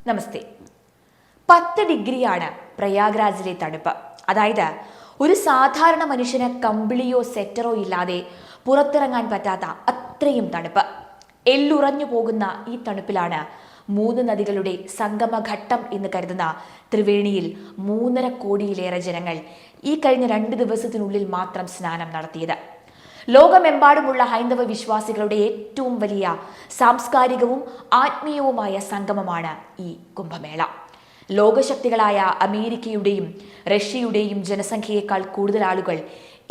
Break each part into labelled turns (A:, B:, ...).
A: നമസ്തേ. 10 ഡിഗ്രിയാണ് പ്രയാഗ്രാജിലെ തണുപ്പ്. അതായത് ഒരു സാധാരണ മനുഷ്യന് കമ്പിളിയോ സെറ്ററോ ഇല്ലാതെ പുറത്തിറങ്ങാൻ പറ്റാത്ത അത്രയും തണുപ്പ്. എല്ലുറഞ്ഞു പോകുന്ന ഈ തണുപ്പിലാണ് 3 നദികളുടെ സംഗമഘട്ടം എന്ന് കരുതുന്ന ത്രിവേണിയിൽ 3.5 കോടിയിലേറെ ജനങ്ങൾ ഈ കഴിഞ്ഞ 2 ദിവസത്തിനുള്ളിൽ മാത്രം സ്നാനം നടത്തിയത്. ലോകമെമ്പാടുമുള്ള ഹൈന്ദവ വിശ്വാസികളുടെ ഏറ്റവും വലിയ സാംസ്കാരികവും ആത്മീയവുമായ സംഗമമാണ് ഈ കുംഭമേള. ലോകശക്തികളായ അമേരിക്കയുടെയും റഷ്യയുടെയും ജനസംഖ്യയേക്കാൾ കൂടുതൽ ആളുകൾ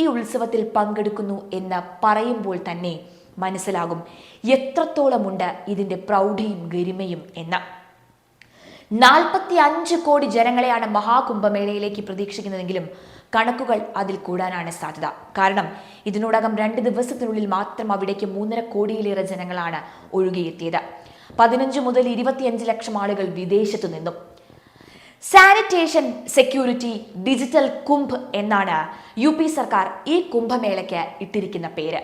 A: ഈ ഉത്സവത്തിൽ പങ്കെടുക്കുന്നു എന്ന് പറയുമ്പോൾ തന്നെ മനസ്സിലാകും എത്രത്തോളമുണ്ട് ഇതിൻ്റെ പ്രൗഢിയും ഗരിമയും എന്ന്. 45 കോടി ജനങ്ങളെയാണ് മഹാകുംഭമേളയിലേക്ക് പ്രതീക്ഷിക്കുന്നതെങ്കിലും കണക്കുകൾ അതിൽ കൂടാനാണ് സാധ്യത. കാരണം ഇതിനോടകം 2 ദിവസത്തിനുള്ളിൽ മാത്രം അവിടേക്ക് 3.5 കോടിയിലേറെ ജനങ്ങളാണ് ഒഴുകിയെത്തിയത്. 15 മുതൽ 25 ലക്ഷം ആളുകൾ വിദേശത്തു നിന്നും. സാനിറ്റേഷൻ സെക്യൂരിറ്റി ഡിജിറ്റൽ കുംഭ് എന്നാണ് UP സർക്കാർ ഈ കുംഭമേളയ്ക്ക് ഇട്ടിരിക്കുന്ന പേര്.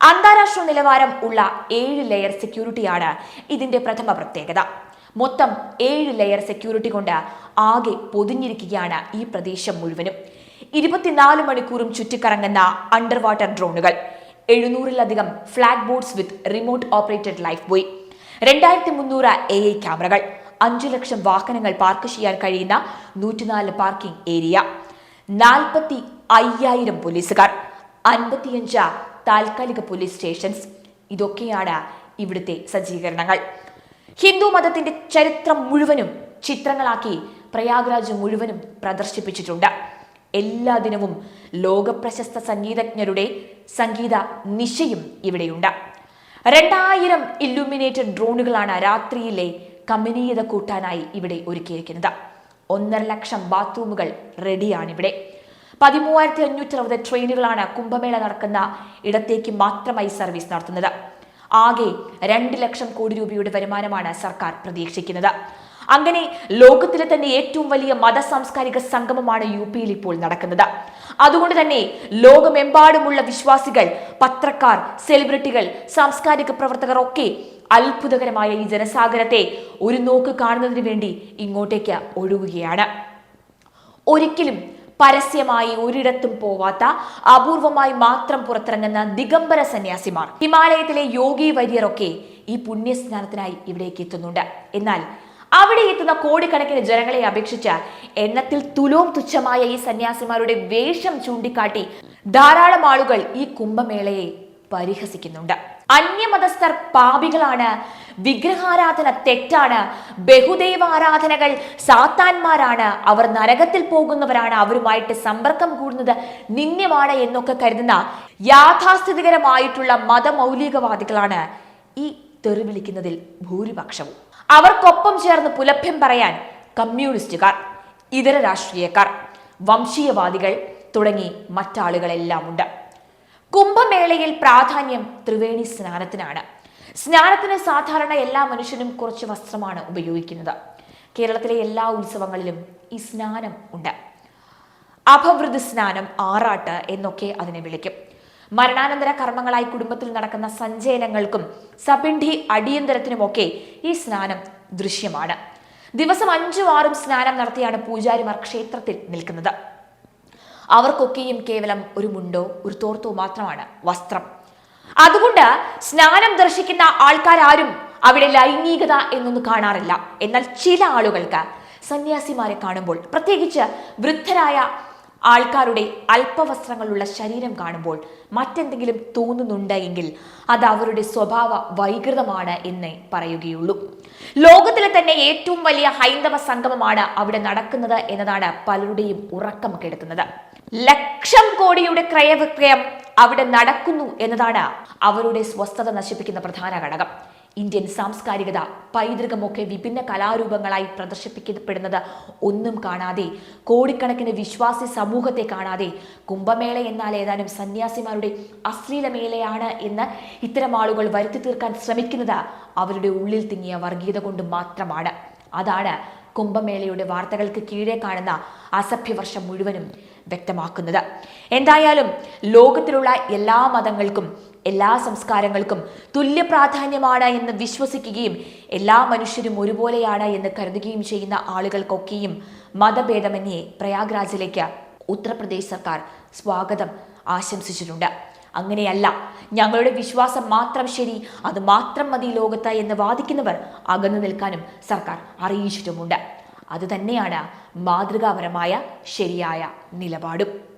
A: അന്താരാഷ്ട്ര നിലവാരം ഉള്ള 7 ലെയർ സെക്യൂരിറ്റിയാണ് ഇതിന്റെ പ്രഥമ പ്രത്യേകത. മൊത്തം 7 ലെയർ സെക്യൂരിറ്റി കൊണ്ട് ആകെ പൊതിഞ്ഞിരിക്കുകയാണ് ഈ പ്രദേശം മുഴുവനും. 24 മണിക്കൂറും ചുറ്റിക്കറങ്ങുന്ന അണ്ടർ വാട്ടർ ഡ്രോണുകൾ, 700-ലധികം flag boats with remote operated life buoy, 2300 AI ക്യാമറകൾ, 5 ലക്ഷം വാഹനങ്ങൾ പാർക്ക് ചെയ്യാൻ കഴിയുന്ന 104 പാർക്കിംഗ് ഏരിയ, 45,000 പോലീസുകാർ, 55 താൽക്കാലിക പോലീസ് സ്റ്റേഷൻസ്. ഇതൊക്കെയാണ് ഇവിടുത്തെ സജ്ജീകരണങ്ങൾ. ഹിന്ദു മതത്തിന്റെ ചരിത്രം മുഴുവനും ചിത്രങ്ങളാക്കി പ്രയാഗ്രാജ് മുഴുവനും പ്രദർശിപ്പിച്ചിട്ടുണ്ട്. എല്ലാ ദിനവും ലോകപ്രശസ്ത സംഗീതജ്ഞരുടെ സംഗീത നിശയും ഇവിടെയുണ്ട്. 2000 ഇല്ലുമിനേറ്റഡ് ഡ്രോണുകളാണ് രാത്രിയിലെ കമനീയത കൂട്ടാനായി ഇവിടെ ഒരുക്കിയിരിക്കുന്നത്. 1.5 ലക്ഷം ബാത്റൂമുകൾ റെഡിയാണിവിടെ. 13,560 ട്രെയിനുകളാണ് കുംഭമേള നടക്കുന്ന ഇടത്തേക്ക് മാത്രമായി സർവീസ് നടത്തുന്നത്. ആകെ 2 ലക്ഷം കോടി രൂപയുടെ വരുമാനമാണ് സർക്കാർ പ്രതീക്ഷിക്കുന്നത്. അങ്ങനെ ലോകത്തിലെ തന്നെ ഏറ്റവും വലിയ മത സാംസ്കാരിക സംഗമമാണ് UPയിൽ ഇപ്പോൾ നടക്കുന്നത്. അതുകൊണ്ട് തന്നെ ലോകമെമ്പാടുമുള്ള വിശ്വാസികൾ, പത്രക്കാർ, സെലിബ്രിറ്റികൾ, സാംസ്കാരിക പ്രവർത്തകർ ഒക്കെ അത്ഭുതകരമായ ഈ ജനസാഗരത്തെ ഒരു നോക്ക് കാണുന്നതിന് വേണ്ടി ഇങ്ങോട്ടേക്ക് ഒഴുകുകയാണ്. ഒരിക്കലും പരസ്യമായി ഒരിടത്തും പോവാത്ത, അപൂർവമായി മാത്രം പുറത്തിറങ്ങുന്ന ദിഗംബര സന്യാസിമാർ, ഹിമാലയത്തിലെ യോഗി വര്യരൊക്കെ ഈ പുണ്യസ്നാനത്തിനായി ഇവിടേക്ക് എത്തുന്നുണ്ട്. എന്നാൽ അവിടെ എത്തുന്ന കോടിക്കണക്കിന് ജനങ്ങളെ അപേക്ഷിച്ച് എണ്ണത്തിൽ തുലോം തുച്ഛമായ ഈ സന്യാസിമാരുടെ വേഷം ചൂണ്ടിക്കാട്ടി ധാരാളം ആളുകൾ ഈ കുംഭമേളയെ പരിഹസിക്കുന്നുണ്ട്. അന്യമതസ്ഥർ പാപികളാണ്, വിഗ്രഹാരാധന തെറ്റാണ്, ബഹുദൈവാരാധനകൾ സാത്താന്മാരാണ്, അവർ നരകത്തിൽ പോകുന്നവരാണ്, അവരുമായിട്ട് സമ്പർക്കം കൂടുന്നത് നിന്ദ്യമാണ് എന്നൊക്കെ കരുതുന്ന യാഥാസ്ഥിതികരമായിട്ടുള്ള മതമൗലികവാദികളാണ് ഈ തെറിവിളിക്കുന്നതിൽ ഭൂരിപക്ഷവും. അവർക്കൊപ്പം ചേർന്ന് പുലഭ്യം പറയാൻ കമ്മ്യൂണിസ്റ്റുകാർ, ഇതര രാഷ്ട്രീയക്കാർ, വംശീയവാദികൾ തുടങ്ങി മറ്റാളുകളെല്ലാം ഉണ്ട്. കുംഭമേളയിൽ പ്രാധാന്യം ത്രിവേണി സ്നാനത്തിനാണ്. സ്നാനത്തിന് സാധാരണ എല്ലാ മനുഷ്യനും കുറച്ച് വസ്ത്രമാണ് ഉപയോഗിക്കുന്നത്. കേരളത്തിലെ എല്ലാ ഉത്സവങ്ങളിലും ഈ സ്നാനം ഉണ്ട്. അപവൃത് സ്നാനം, ആറാട്ട് എന്നൊക്കെ അതിനെ വിളിക്കും. മരണാനന്തര കർമ്മങ്ങളായി കുടുംബത്തിൽ നടക്കുന്ന സഞ്ചയനങ്ങൾക്കും സപിണ്ഡി അടിയന്തരത്തിനുമൊക്കെ ഈ സ്നാനം ദൃശ്യമാണ്. ദിവസം 5-6 സ്നാനം നടത്തിയാണ് പൂജാരിമാർ ക്ഷേത്രത്തിൽ നിൽക്കുന്നത്. അവർക്കൊക്കെയും കേവലം ഒരു മുണ്ടോ ഒരു തോർത്തോ മാത്രമാണ് വസ്ത്രം. അതുകൊണ്ട് സ്നാനം ദർശിക്കുന്ന ആൾക്കാരും അവിടെ ലൈംഗികത എന്നൊന്നും കാണാറില്ല. എന്നാൽ ചില ആളുകൾക്ക് സന്യാസിമാരെ കാണുമ്പോൾ, പ്രത്യേകിച്ച് വൃദ്ധരായ ആൾക്കാരുടെ അല്പവസ്ത്രങ്ങളുള്ള ശരീരം കാണുമ്പോൾ മറ്റെന്തെങ്കിലും തോന്നുന്നുണ്ട് എങ്കിൽ അത് അവരുടെ സ്വഭാവ വൈകൃതമാണ് എന്നേ പറയുകയുള്ളൂ. ലോകത്തിലെ തന്നെ ഏറ്റവും വലിയ ഹൈന്ദവ സംഗമമാണ് അവിടെ നടക്കുന്നത് എന്നതാണ് പലരുടെയും ഉറക്കം കെടുത്തുന്നത്. 1 ലക്ഷം കോടിയുടെ ക്രയവിക്രയം അവിടെ നടക്കുന്നു എന്നതാണ് അവരുടെ സ്വസ്ഥത നശിപ്പിക്കുന്ന പ്രധാന ഘടകം. ഇന്ത്യൻ സാംസ്കാരികത, പൈതൃകമൊക്കെ വിഭിന്ന കലാരൂപങ്ങളായി പ്രദർശിപ്പിക്കപ്പെടുന്നത് ഒന്നും കാണാതെ, കോടിക്കണക്കിന് വിശ്വാസി സമൂഹത്തെ കാണാതെ, കുംഭമേള എന്നാൽ ഏതാനും സന്യാസിമാരുടെ അശ്ലീലമേളയാണ് എന്ന് ഇത്തരം ആളുകൾ വരുത്തി തീർക്കാൻ ശ്രമിക്കുന്നത് അവരുടെ ഉള്ളിൽ തിങ്ങിയ വർഗീയത കൊണ്ട് മാത്രമാണ്. അതാണ് കുംഭമേളയുടെ വാർത്തകൾക്ക് കീഴെ കാണുന്ന അസഭ്യവർഷം മുഴുവനും വ്യക്തമാക്കുന്നത്. എന്തായാലും ലോകത്തിലുള്ള എല്ലാ മതങ്ങൾക്കും എല്ലാ സംസ്കാരങ്ങൾക്കും തുല്യ പ്രാധാന്യമാണ് എന്ന് വിശ്വസിക്കുകയും എല്ലാ മനുഷ്യരും ഒരുപോലെയാണ് എന്ന് കരുതുകയും ചെയ്യുന്ന ആളുകൾക്കൊക്കെയും മതഭേദമന്യേ പ്രയാഗ്രാജിലേക്ക് ഉത്തർപ്രദേശ് സർക്കാർ സ്വാഗതം ആശംസിച്ചിട്ടുണ്ട്. അങ്ങനെയല്ല, ഞങ്ങളുടെ വിശ്വാസം മാത്രം ശരി, അത് മാത്രം മതി ലോകത്ത് എന്ന് വാദിക്കുന്നവർ അകന്നു നിൽക്കാനും സർക്കാർ അറിയിച്ചിട്ടുമുണ്ട്. അതുതന്നെയാണ് മാതൃകാപരമായ ശരിയായ നിലപാടും.